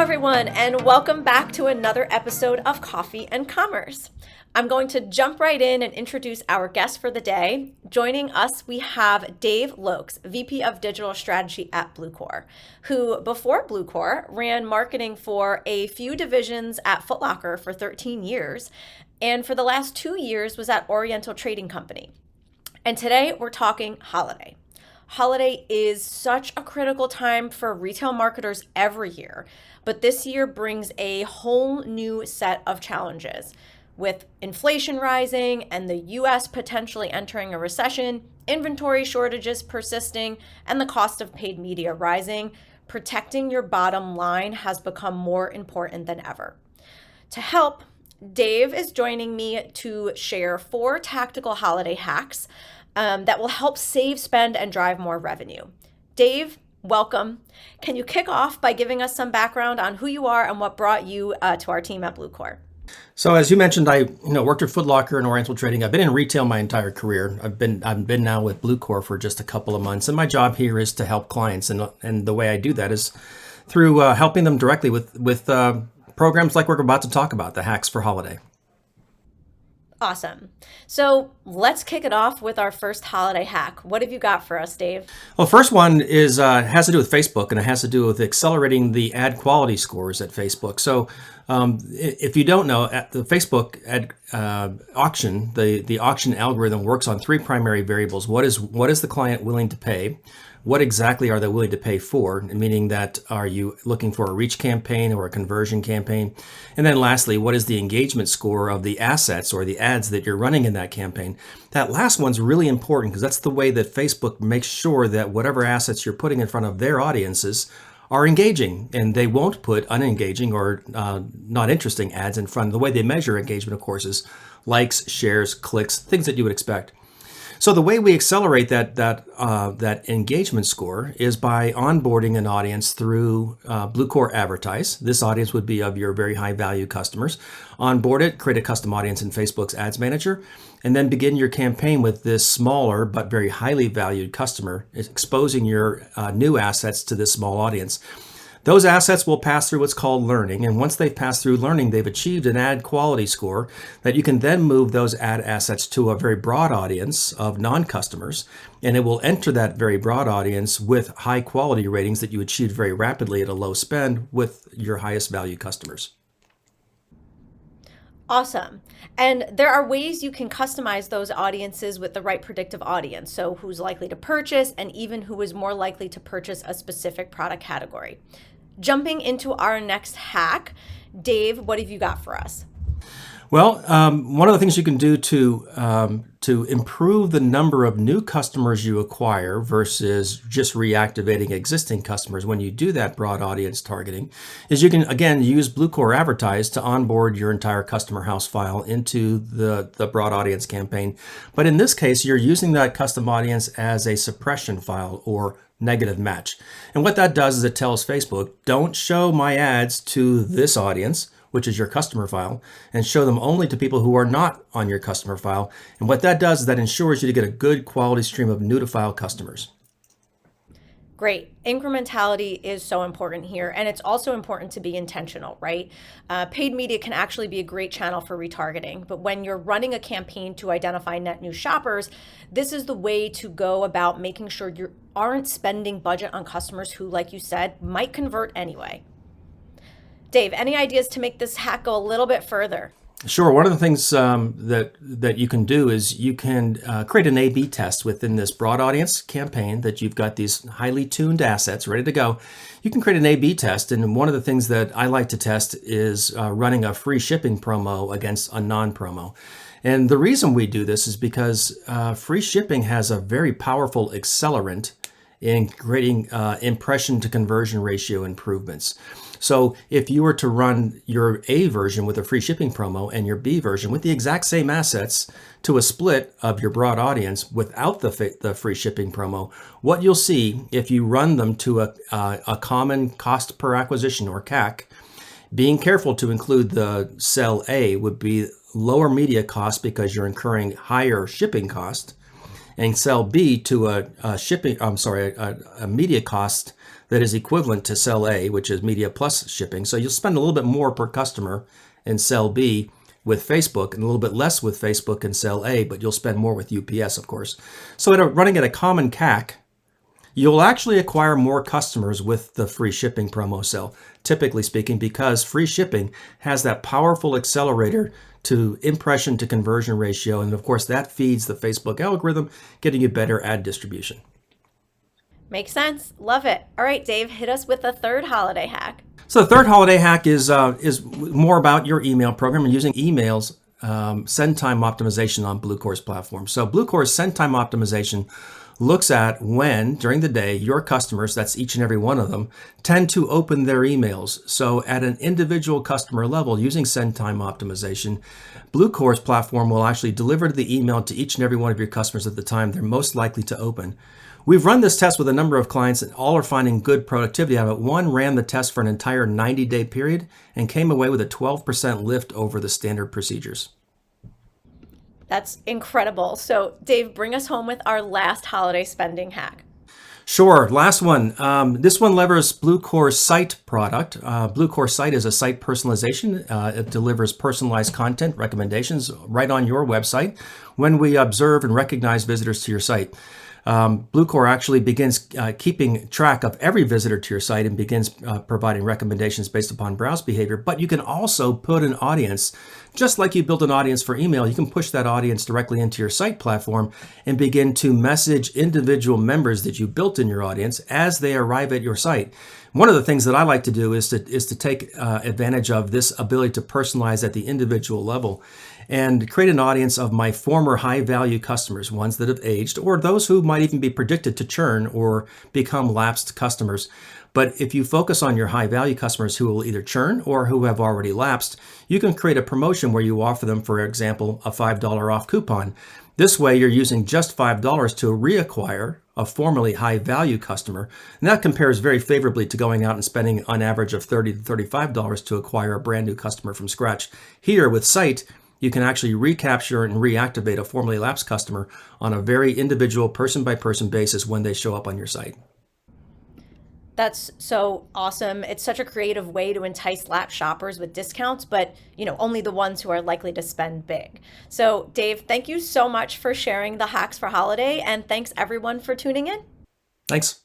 everyone, and welcome back to another episode of Coffee and Commerce. I'm going to jump right in and introduce our guest for the day. Joining us, we have Dave Lokes, VP of Digital Strategy at BlueCore, who before BlueCore ran marketing for a few divisions at Foot Locker for 13 years, and for the last 2 years was at Oriental Trading Company. And today we're talking holiday. Holiday is such a critical time for retail marketers every year, but this year brings a whole new set of challenges. With inflation rising and the US potentially entering a recession, inventory shortages persisting, and the cost of paid media rising, protecting your bottom line has become more important than ever. To help, Dave is joining me to share 4 tactical holiday hacks that will help save, spend, and drive more revenue. Dave, welcome. Can you kick off by giving us some background on who you are and what brought you to our team at BlueCore? So as you mentioned, I worked at Foot Locker and Oriental Trading. I've been in retail my entire career. I've been now with BlueCore for just a couple of months, and my job here is to help clients. And the way I do that is through helping them directly with programs like we're about to talk about, the hacks for holiday. Awesome. So let's kick it off with our first holiday hack. What have you got for us, Dave? Well, first one is has to do with Facebook, and it has to do with accelerating the ad quality scores at Facebook. So if you don't know, at the Facebook ad auction, the auction algorithm works on 3 primary variables. What is the client willing to pay? What exactly are they willing to pay for? Meaning that, are you looking for a reach campaign or a conversion campaign? And then lastly, what is the engagement score of the assets or the ads that you're running in that campaign? That last one's really important because that's the way that Facebook makes sure that whatever assets you're putting in front of their audiences are engaging, and they won't put unengaging or not interesting ads in front. The way they measure engagement, of course, is likes, shares, clicks, things that you would expect. So the way we accelerate that engagement score is by onboarding an audience through BlueCore Advertise. This audience would be of your very high value customers. Onboard it, create a custom audience in Facebook's Ads Manager, and then begin your campaign with this smaller but very highly valued customer, exposing your new assets to this small audience. Those assets will pass through what's called learning, and once they've passed through learning, they've achieved an ad quality score that you can then move those ad assets to a very broad audience of non-customers, and it will enter that very broad audience with high quality ratings that you achieved very rapidly at a low spend with your highest value customers. Awesome. And there are ways you can customize those audiences with the right predictive audience. So who's likely to purchase and even who is more likely to purchase a specific product category. Jumping into our next hack, Dave, what have you got for us? Well, one of the things you can do to improve the number of new customers you acquire versus just reactivating existing customers when you do that broad audience targeting is you can, again, use BlueCore Advertise to onboard your entire customer house file into the broad audience campaign. But in this case, you're using that custom audience as a suppression file or negative match. And what that does is it tells Facebook, don't show my ads to this audience, which is your customer file, and show them only to people who are not on your customer file. And what that does is that ensures you to get a good quality stream of new to file customers. Great. Incrementality is so important here. And it's also important to be intentional, right? Paid media can actually be a great channel for retargeting. But when you're running a campaign to identify net new shoppers, this is the way to go about making sure you aren't spending budget on customers who, like you said, might convert anyway. Dave, any ideas to make this hack go a little bit further? Sure. One of the things that you can do is you can create an A/B test within this broad audience campaign that you've got these highly tuned assets ready to go. You can create an A/B test, and one of the things that I like to test is running a free shipping promo against a non-promo. And the reason we do this is because free shipping has a very powerful accelerant in creating impression to conversion ratio improvements. So if you were to run your A version with a free shipping promo and your B version with the exact same assets to a split of your broad audience without the free shipping promo, what you'll see if you run them to a common cost per acquisition or CAC, being careful to include the cell A would be lower media cost because you're incurring higher shipping cost. and cell B to a media cost that is equivalent to cell A, which is media plus shipping. So you'll spend a little bit more per customer in cell B with Facebook and a little bit less with Facebook in cell A, but you'll spend more with UPS, of course. So running at a common CAC, you'll actually acquire more customers with the free shipping promo cell, typically speaking, because free shipping has that powerful accelerator to impression to conversion ratio. And of course, that feeds the Facebook algorithm, getting you better ad distribution. Makes sense. Love it. All right, Dave, hit us with the third holiday hack. So the third holiday hack is more about your email program and using emails send time optimization on BlueCore's platform. So BlueCore's send time optimization looks at when, during the day, your customers, that's each and every one of them, tend to open their emails. So at an individual customer level, using send time optimization, BlueCore's platform will actually deliver the email to each and every one of your customers at the time they're most likely to open. We've run this test with a number of clients and all are finding good productivity out of it. One ran the test for an entire 90-day period and came away with a 12% lift over the standard procedures. That's incredible. So, Dave, bring us home with our last holiday spending hack. Sure. Last one. This one levers BlueCore's site product. BlueCore Site is a site personalization. It delivers personalized content recommendations right on your website when we observe and recognize visitors to your site. BlueCore actually begins keeping track of every visitor to your site and begins providing recommendations based upon browse behavior. But you can also put an audience, just like you built an audience for email, you can push that audience directly into your site platform and begin to message individual members that you built in your audience as they arrive at your site. One of the things that I like to do is to take advantage of this ability to personalize at the individual level and create an audience of my former high-value customers, ones that have aged, or those who might even be predicted to churn or become lapsed customers. But if you focus on your high-value customers who will either churn or who have already lapsed, you can create a promotion where you offer them, for example, a $5 off coupon. This way, you're using just $5 to reacquire a formerly high-value customer, and that compares very favorably to going out and spending on average of $30 to $35 to acquire a brand new customer from scratch. Here with Site, you can actually recapture and reactivate a formerly lapsed customer on a very individual person-by-person basis when they show up on your site. That's so awesome. It's such a creative way to entice lapsed shoppers with discounts, but only the ones who are likely to spend big. So, Dave, thank you so much for sharing the hacks for holiday, and thanks everyone for tuning in. Thanks.